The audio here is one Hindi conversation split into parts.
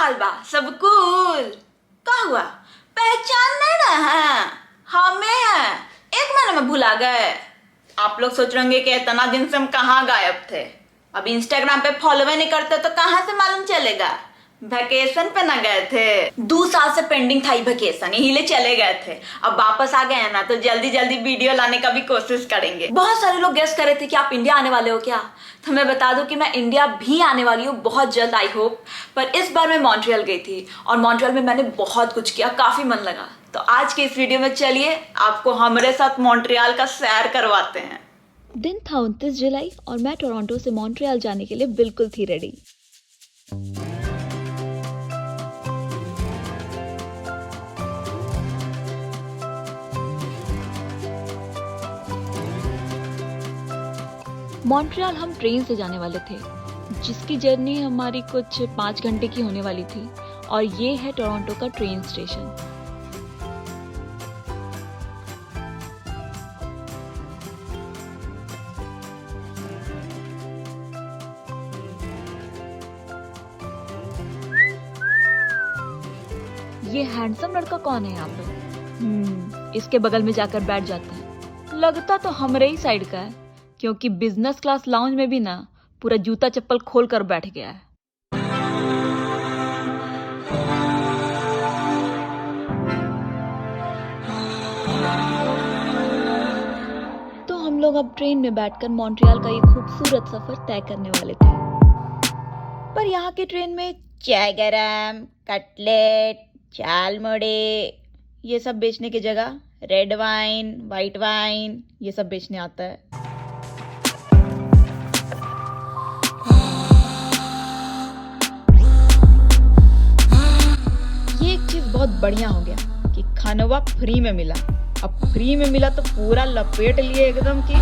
हाल बा? सब कूल? का हुआ? पहचान नहीं रहा? हमें है। एक महीने में भुला गए? आप लोग सोच रहे होंगे कि इतना दिन से हम कहाँ गायब थे। अब इंस्टाग्राम पे फॉलो नहीं करते तो कहाँ से मालूम चलेगा? वेकेशन पे ना गए थे? 2 साल से पेंडिंग था वेकेशन, यही ले चले गए थे। अब वापस आ गए हैं ना, तो जल्दी जल्दी वीडियो लाने का भी कोशिश करेंगे। बहुत सारे लोग गेस कर रहे थे कि आप इंडिया आने वाले हो क्या, तो मैं बता दूं कि मैं इंडिया भी आने वाली हूँ बहुत जल्द, आई होप। पर इस बार मैं मॉन्ट्रियल गई थी और मॉन्ट्रियल में मैंने बहुत कुछ किया, काफी मन लगा। तो आज के इस वीडियो में चलिए आपको हमारे साथ मॉन्ट्रियल का सैर करवाते हैं। दिन था 29 जुलाई और मैं टोरंटो से मॉन्ट्रियल जाने के लिए बिल्कुल थी रेडी। मॉन्ट्रियल हम ट्रेन से जाने वाले थे, जिसकी जर्नी हमारी कुछ 5 घंटे की होने वाली थी। और ये है टोरंटो का ट्रेन स्टेशन। ये हैंडसम लड़का कौन है यहाँ पे? इसके बगल में जाकर बैठ जाते हैं। लगता तो हमारे ही साइड का है, क्योंकि बिजनेस क्लास लाउंज में भी ना पूरा जूता चप्पल खोल कर बैठ गया है। तो हम लोग अब ट्रेन में बैठकर मॉन्ट्रियल का ये खूबसूरत सफर तय करने वाले थे। पर यहाँ की ट्रेन में चाय गरम, कटलेट, चाल मोड़े ये सब बेचने की जगह रेड वाइन, वाइट वाइन ये सब बेचने आता है। ये एक चीज बहुत बढ़िया हो गया कि खानवा फ्री में मिला। अब फ्री में मिला तो पूरा लपेट लिए एकदम की।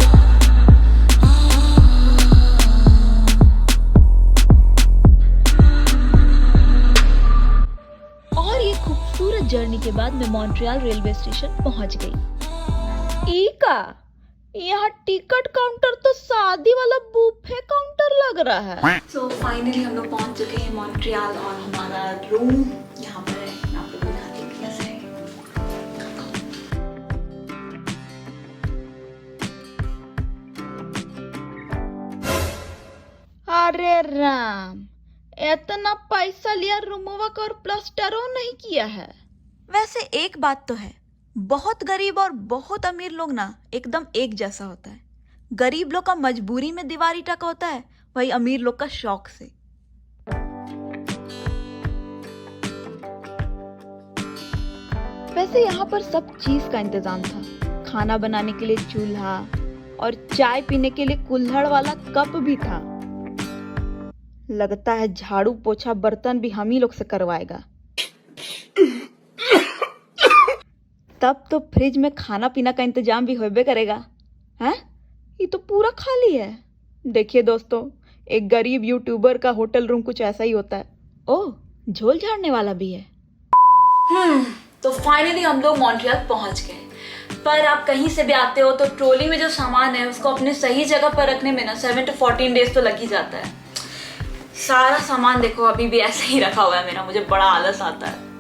और ये खूबसूरत जर्नी के बाद मैं मॉन्ट्रियल रेलवे स्टेशन पहुंच गई। इका यहाँ टिकट काउंटर तो शादी वाला बुफे काउंटर लग रहा है। सो फाइनली हम लोग पहुंच चुके हैं मॉन्ट्रियल और हमारा रूम यहाँ पर है। मैं आपको दिखाती हूँ कैसे है। अरे राम, इतना पैसा लिया रूमवा का और प्लास्टरों नहीं किया है। वैसे एक बात तो है, बहुत गरीब और बहुत अमीर लोग ना एकदम एक जैसा होता है। गरीब लोग का मजबूरी में दीवार ईंटा का होता है, वही अमीर लोग का शौक से। वैसे यहाँ पर सब चीज का इंतजाम था। खाना बनाने के लिए चूल्हा और चाय पीने के लिए कुल्हड़ वाला कप भी था। लगता है झाड़ू पोछा बर्तन भी हम ही लोग से करवाएगा। तब तो फ्रिज में खाना पीना का इंतजाम भी होबे करेगा। हैं? ये तो पूरा खाली है। देखिए दोस्तों, एक गरीब यूट्यूबर का होटल रूम कुछ ऐसा ही होता है। ओह, झोल झाड़ने वाला भी है। तो फाइनली हम लोग मॉन्ट्रियल पहुंच गए। पर आप कहीं से भी आते हो तो ट्रॉली में जो सामान है उसको अपने सही जगह पर रखने में ना 7 to 14 डेज तो लग ही जाता है। सारा सामान देखो अभी भी ऐसे ही रखा हुआ है मेरा, मुझे बड़ा आलस आता है।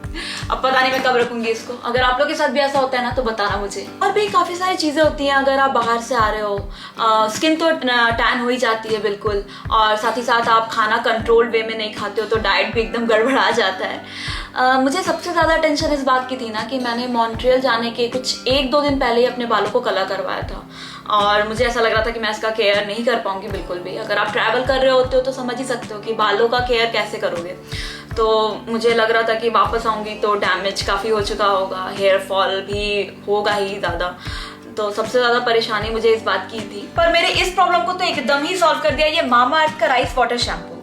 अब पता नहीं मैं कब रखूंगी इसको। अगर आप लोग के साथ भी ऐसा होता है ना तो बताना मुझे। और भी काफी सारी चीजें होती हैं अगर आप बाहर से आ रहे हो। स्किन तो टैन हो ही जाती है बिल्कुल, और साथ ही साथ आप खाना कंट्रोल वे में नहीं खाते हो तो डाइट भी एकदम गड़बड़ा जाता है। मुझे सबसे ज़्यादा टेंशन इस बात की थी ना कि मैंने मॉन्ट्रियल जाने के कुछ 1-2 दिन पहले ही अपने बालों को कलर करवाया था, और मुझे ऐसा लग रहा था कि मैं इसका केयर नहीं कर पाऊंगी बिल्कुल भी। अगर आप ट्रैवल कर रहे होते हो तो समझ ही सकते हो कि बालों का केयर कैसे करोगे। तो मुझे लग रहा था कि वापस आऊंगी तो डैमेज काफ़ी हो चुका होगा, हेयर फॉल भी होगा ही ज़्यादा। तो सबसे ज़्यादा परेशानी मुझे इस बात की थी। पर मेरे इस प्रॉब्लम को तो एकदम ही सॉल्व कर दिया ये मामाअर्थ का राइस वाटर शैम्पू।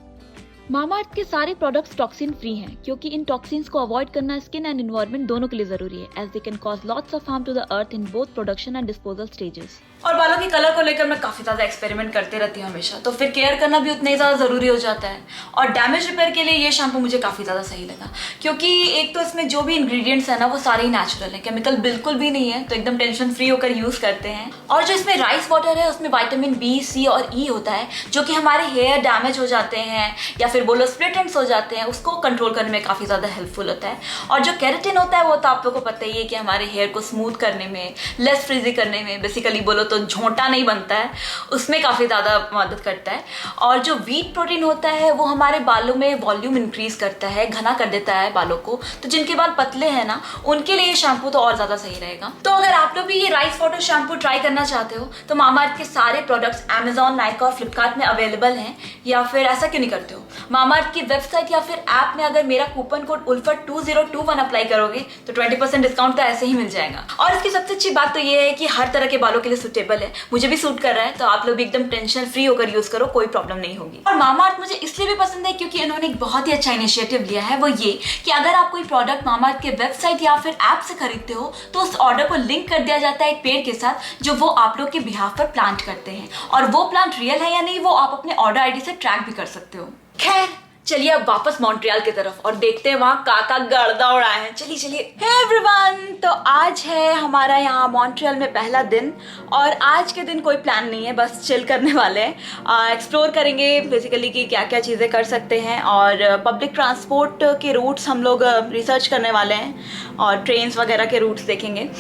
मामाअर्थ के सारे प्रोडक्ट्स टॉक्सिन फ्री हैं, क्योंकि इन टॉक्सिन्स को अवॉइड करना स्किन एंड एनवायरनमेंट दोनों के लिए जरूरी है, as they can cause lots of harm to the earth in both production and disposal stages. और बालों के कलर को लेकर मैं काफी ज्यादा एक्सपेरिमेंट करते रहती हूँ हमेशा, तो फिर केयर करना भी उतना ही ज्यादा जरूरी हो जाता है। और डैमेज रिपेयर के लिए ये शैम्पू मुझे काफी ज्यादा सही लगा, क्योंकि एक तो इसमें जो भी इंग्रेडिएंट्स है ना वो सारे ही नेचुरल है, केमिकल बिल्कुल भी नहीं है, तो एकदम टेंशन फ्री होकर यूज करते हैं। और जो इसमें राइस वाटर है उसमें विटामिन बी, सी और ई होता है, जो कि हमारे हेयर डैमेज हो जाते हैं या फिर फिर बोलो स्प्लिट एंड्स हो जाते हैं, उसको कंट्रोल करने में काफ़ी ज़्यादा हेल्पफुल होता है। और जो केराटिन होता है वो तो आप लोगों को पता ही है कि हमारे हेयर को स्मूथ करने में, लेस फ्रिजी करने में, बेसिकली बोलो तो झोंटा नहीं बनता है, उसमें काफ़ी ज़्यादा मदद करता है। और जो व्हीट प्रोटीन होता है वो हमारे बालों में वॉल्यूम इंक्रीज करता है, घना कर देता है बालों को। तो जिनके बाल पतले हैं ना, उनके लिए ये शैम्पू तो और ज़्यादा सही रहेगा। तो अगर आप लोग भी ये राइस वाटर शैम्पू ट्राई करना चाहते हो तो मामाअर्थ के सारे प्रोडक्ट्स अमेजॉन, नाइका और फ्लिपकार्ट में अवेलेबल हैं। या फिर ऐसा क्यों नहीं करते हो, मामाअर्थ की वेबसाइट या फिर ऐप में अगर मेरा कूपन कोड उल्फत 2021 अप्लाई करोगे तो 20% डिस्काउंट तो ऐसे ही मिल जाएगा। और इसकी सबसे अच्छी बात तो ये है कि हर तरह के बालों के लिए सुटेबल है, मुझे भी सूट कर रहा है, तो आप लोग भी एकदम टेंशन फ्री होकर यूज करो, कोई प्रॉब्लम नहीं होगी। और मामाअर्थ मुझे इसलिए भी पसंद है क्योंकि इन्होंने एक बहुत ही अच्छा इनिशिएटिव लिया है, वो ये कि अगर आप कोई प्रोडक्ट मामाअर्थ के वेबसाइट या फिर ऐप से खरीदते हो तो उस ऑर्डर को लिंक कर दिया जाता है एक पेड़ के साथ, जो वो आप लोग के बिहाफ पर प्लांट करते हैं। और वो प्लांट रियल है या नहीं वो आप अपने ऑर्डर आईडी से ट्रैक भी कर सकते हो। खैर चलिए अब वापस मॉन्ट्रियल की तरफ और देखते हैं वहाँ काका गर्दा उड़ाए हैं। चलिए चलिए। हे एवरीवन, तो आज है हमारा यहाँ मॉन्ट्रियल में पहला दिन और आज के दिन कोई प्लान नहीं है, बस चिल करने वाले हैं। एक्सप्लोर करेंगे बेसिकली कि क्या क्या चीज़ें कर सकते हैं और पब्लिक ट्रांसपोर्ट के रूट्स हम लोग रिसर्च करने वाले हैं और ट्रेन्स वगैरह के रूट्स देखेंगे।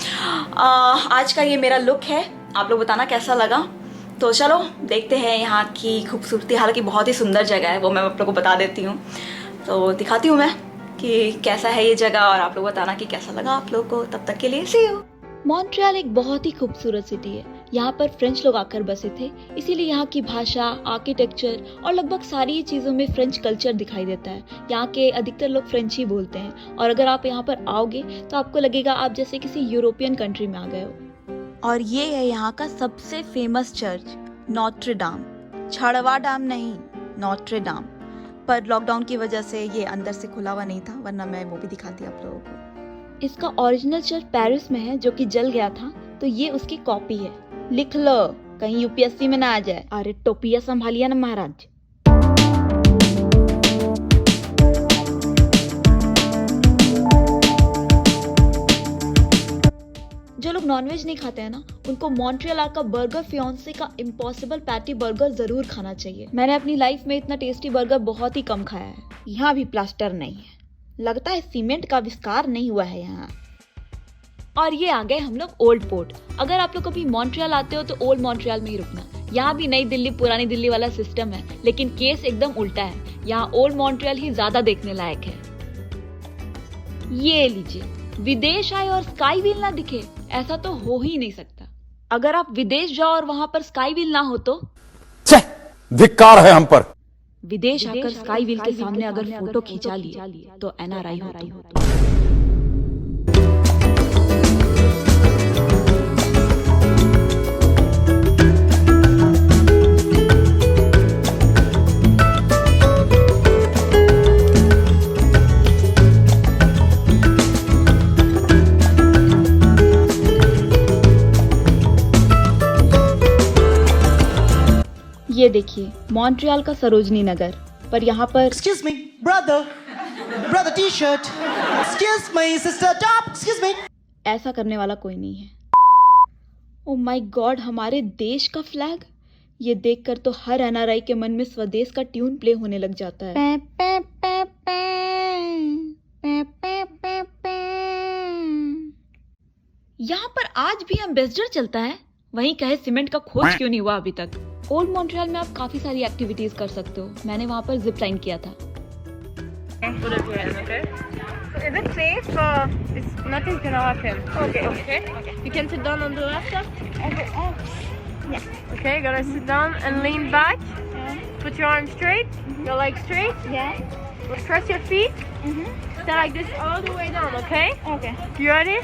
आज का ये मेरा लुक है, आप लोग बताना कैसा लगा। तो चलो देखते हैं यहाँ की खूबसूरती। हालांकि बहुत ही सुंदर जगह है, वो मैं आप लोगों को बता देती हूँ, तो दिखाती हूँ मैं कि कैसा है ये जगह और आप लोग बताना कि कैसा लगा आप लोग को। तब तक के लिए सी यू। मॉन्ट्रियल एक बहुत ही खूबसूरत सिटी है। यहाँ पर फ्रेंच लोग आकर बसे थे, इसीलिए यहाँ की भाषा, आर्किटेक्चर और लगभग सारी चीज़ों में फ्रेंच कल्चर दिखाई देता है। यहाँ के अधिकतर लोग फ्रेंच ही बोलते हैं और अगर आप यहाँ पर आओगे तो आपको लगेगा आप जैसे किसी यूरोपियन कंट्री में आ गए हो। और ये है यहाँ का सबसे फेमस चर्च, नोट्रे डाम। छड़वा डाम नहीं, नोट्रे डाम। पर लॉकडाउन की वजह से ये अंदर से खुला हुआ नहीं था, वरना मैं वो भी दिखाती आप लोगों को। इसका ओरिजिनल चर्च पेरिस में है जो कि जल गया था, तो ये उसकी कॉपी है। लिख लो कहीं यूपीएससी में ना आ जाए। अरे टोपिया संभालिए ना महाराज। जो लोग नॉनवेज नहीं खाते हैं ना, उनको मॉन्ट्रियल का बर्गर फियोंसे का इम्पॉसिबल पैटी बर्गर जरूर खाना चाहिए। मैंने अपनी लाइफ में इतना टेस्टी बर्गर बहुत ही कम खाया है। यहाँ भी प्लास्टर नहीं है, लगता है सीमेंट का आविष्कार नहीं हुआ है यहाँ। और ये आ गए हम लोग ओल्ड पोर्ट। अगर आप लोग कभी मॉन्ट्रियल आते हो तो ओल्ड मॉन्ट्रियल में ही रुकना। यहाँ भी नई दिल्ली पुरानी दिल्ली वाला सिस्टम है, लेकिन केस एकदम उल्टा है। यहाँ ओल्ड मॉन्ट्रियल ही ज्यादा देखने लायक है। ये लीजिए, विदेश आए और स्काई व्हील ना दिखे, ऐसा तो हो ही नहीं सकता। अगर आप विदेश जाओ और वहां पर स्काई व्हील ना हो तो धिक्कार है हम पर। विदेश आकर स्काई व्हील के सामने अगर फोटो खिंचा लिए तो एनआरआई होती हो। ये देखिए मॉन्ट्रियल का सरोजनी नगर, पर यहाँ पर Excuse me, brother t-shirt. Excuse me, sister top. Excuse me. ऐसा करने वाला कोई नहीं है। ओ माय गॉड, हमारे देश का फ्लैग। ये देखकर तो हर एनआरआई के मन में स्वदेश का ट्यून प्ले होने लग जाता है। यहाँ पर आज भी एम्बेसडर चलता है, वहीं कहे सीमेंट का खोज क्यों नहीं हुआ अभी तक। ओल्ड मॉन्ट्रियल में आप काफी सारी एक्टिविटीज कर सकते हो। मैंने वहाँ पर जिप लाइन किया था। Is it safe? It's nothing's gonna happen. Okay. You can sit down on the left side. Yeah. Okay, you gotta sit down and lean back. Put your arms straight, your legs straight. Yeah. Press your feet. Stay like this all the way down. Okay. Okay. You ready?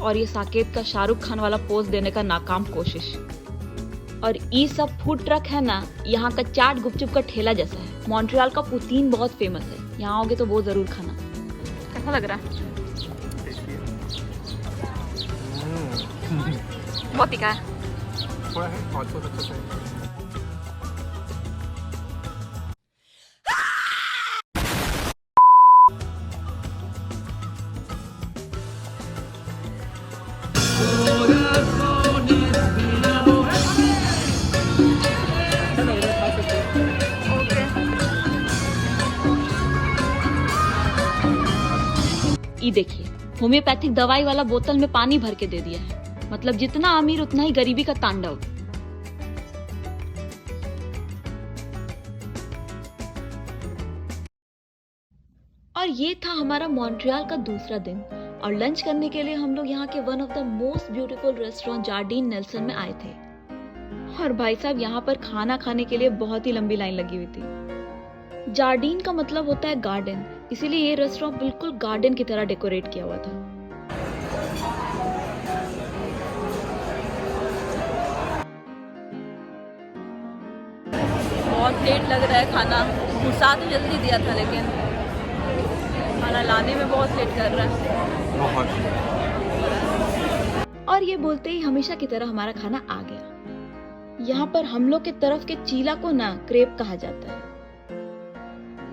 और ये साकेत का शाहरुख खान वाला पोज देने का नाकाम कोशिश। और ये सब फूड ट्रक है ना, यहाँ का चाट गुपचुप का ठेला जैसा है। मॉन्ट्रियल का पोटीन बहुत फेमस है, यहाँ आओगे तो वो जरूर खाना। कैसा लग रहा है? बहुत तीखा है। ये देखिए, होम्योपैथिक दवाई वाला बोतल में पानी भर के दे दिया है। मतलब जितना अमीर उतना ही गरीबी का तांडव। और ये था हमारा मॉन्ट्रियल का दूसरा दिन, और लंच करने के लिए हम लोग यहाँ के one of the most beautiful restaurant Jardine Nelson में आए थे। और भाई साहब, यहाँ पर खाना खाने के लिए बहुत ही लंबी लाइन लगी हुई थी। जार्डीन का मतलब होता है गार्डन, इसीलिए ये रेस्टोरेंट बिल्कुल गार्डन की तरह डेकोरेट किया हुआ था। बहुत लेट लग रहा है खाना। घुसा तो जल्दी दिया था लेकिन खाना लाने में बहुत लेट कर रहा है। और ये बोलते ही हमेशा की तरह हमारा खाना आ गया। यहाँ पर हम लोग के तरफ के चीला को ना क्रेप कहा जाता है।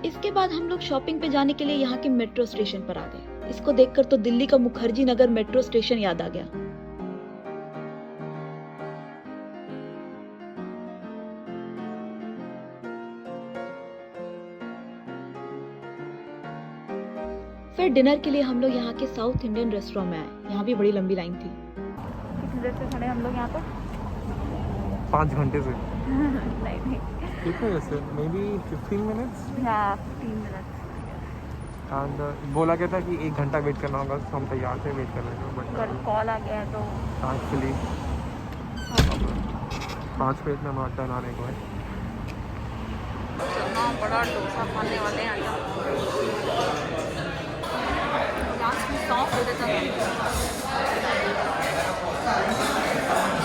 इसके बाद हम लोग शॉपिंग पे जाने के लिए यहाँ के मेट्रो स्टेशन पर आ गए। इसको देखकर तो दिल्ली का मुखर्जी नगर मेट्रो स्टेशन याद आ गया। फिर डिनर के लिए हम लोग यहाँ के साउथ इंडियन रेस्टोरेंट में आए। यहाँ भी बड़ी लंबी लाइन थी। कितनी देर से खड़े हम लोग यहाँ पर? 5 घंटे से। नहीं कितने वैसे मे बी 15 मिनट्स। हाँ 15 मिनट। एंड बोला गया था कि 1 घंटा वेट करना होगा, तो हम तैयार थे वेट करने को, पर बट कॉल आ गया है तो एक्चुअली 5 मिनट में हमारा टर्न आने को है। इतना बड़ा डोसा खाने वाले हैं यहाँ। लास्ट में सौंफ दे देता था।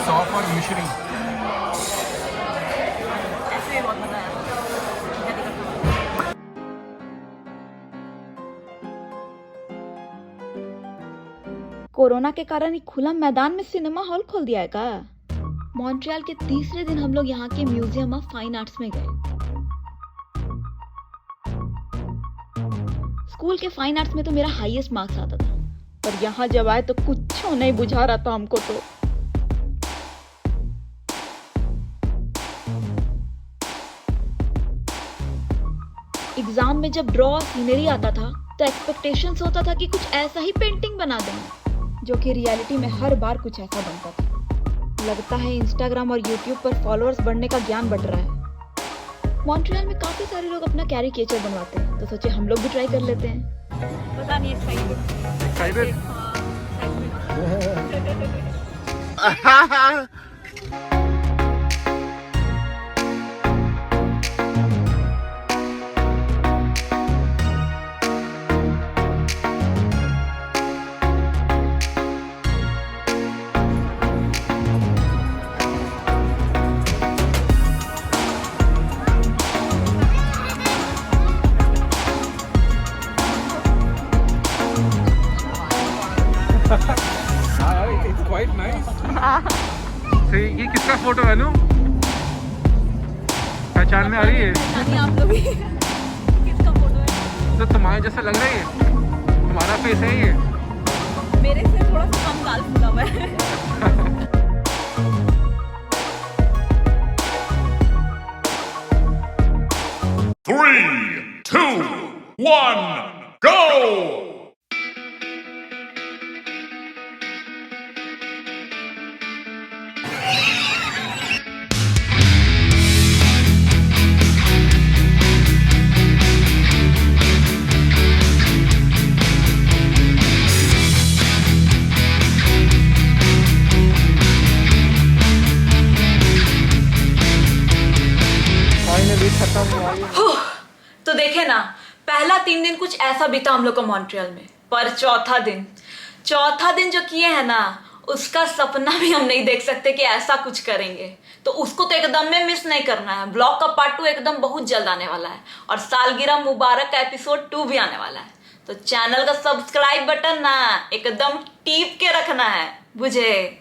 सौंफ और मिश्री। ऐसे ही बहुत मजा आया। कोरोना के कारण एक खुला मैदान में सिनेमा हॉल खोल दिया है का? मॉन्ट्रियल के तीसरे दिन हम लोग यहाँ के म्यूजियम ऑफ फाइन आर्ट्स में गए। स्कूल के फाइन आर्ट्स में तो मेरा हाईएस्ट मार्क्स आता था, पर यहाँ जब आए तो कुछ नहीं बुझा रहा था हमको तो। एग्जाम में जब ड्रॉ सीनरी आता था तो एक्सपेक्टेशंस होता था कि कुछ ऐसा ही पेंटिंग बना दें, जो कि रियलिटी में हर बार कुछ ऐसा बनता था। लगता है इंस्टाग्राम और यूट्यूब पर फॉलोअर्स बढ़ने का ज्ञान बढ़ रहा है। मॉन्ट्रियल में काफी सारे लोग अपना कैरिकेचर बनवाते हैं, तो सोचे हम लोग भी ट्राई कर लेते हैं। पता नहीं एक्साइटेड? It's quite nice. तो ये किसका फोटो है नु? पहचान में आ रही है? नहीं आप लोग भी किसका फोटो है? तो तुम्हारे जैसा लग रहा है, तुम्हारा फेस है ये। मेरे से थोड़ा सा कम गाल फूला हुआ है। 3, 2, 1, go! फाइनली खत्म हुआ ये। तो देखे ना, पहला 3 दिन कुछ ऐसा बीता हम लोग को मॉन्ट्रियल में, पर चौथा दिन जो किए हैं ना, उसका सपना भी हम नहीं देख सकते कि ऐसा कुछ करेंगे। तो उसको तो एकदम में मिस नहीं करना है। ब्लॉग का पार्ट 2 एकदम बहुत जल्द आने वाला है, और सालगिरह मुबारक का एपिसोड 2 भी आने वाला है। तो चैनल का सब्सक्राइब बटन ना एकदम टीप के रखना है, बुझे।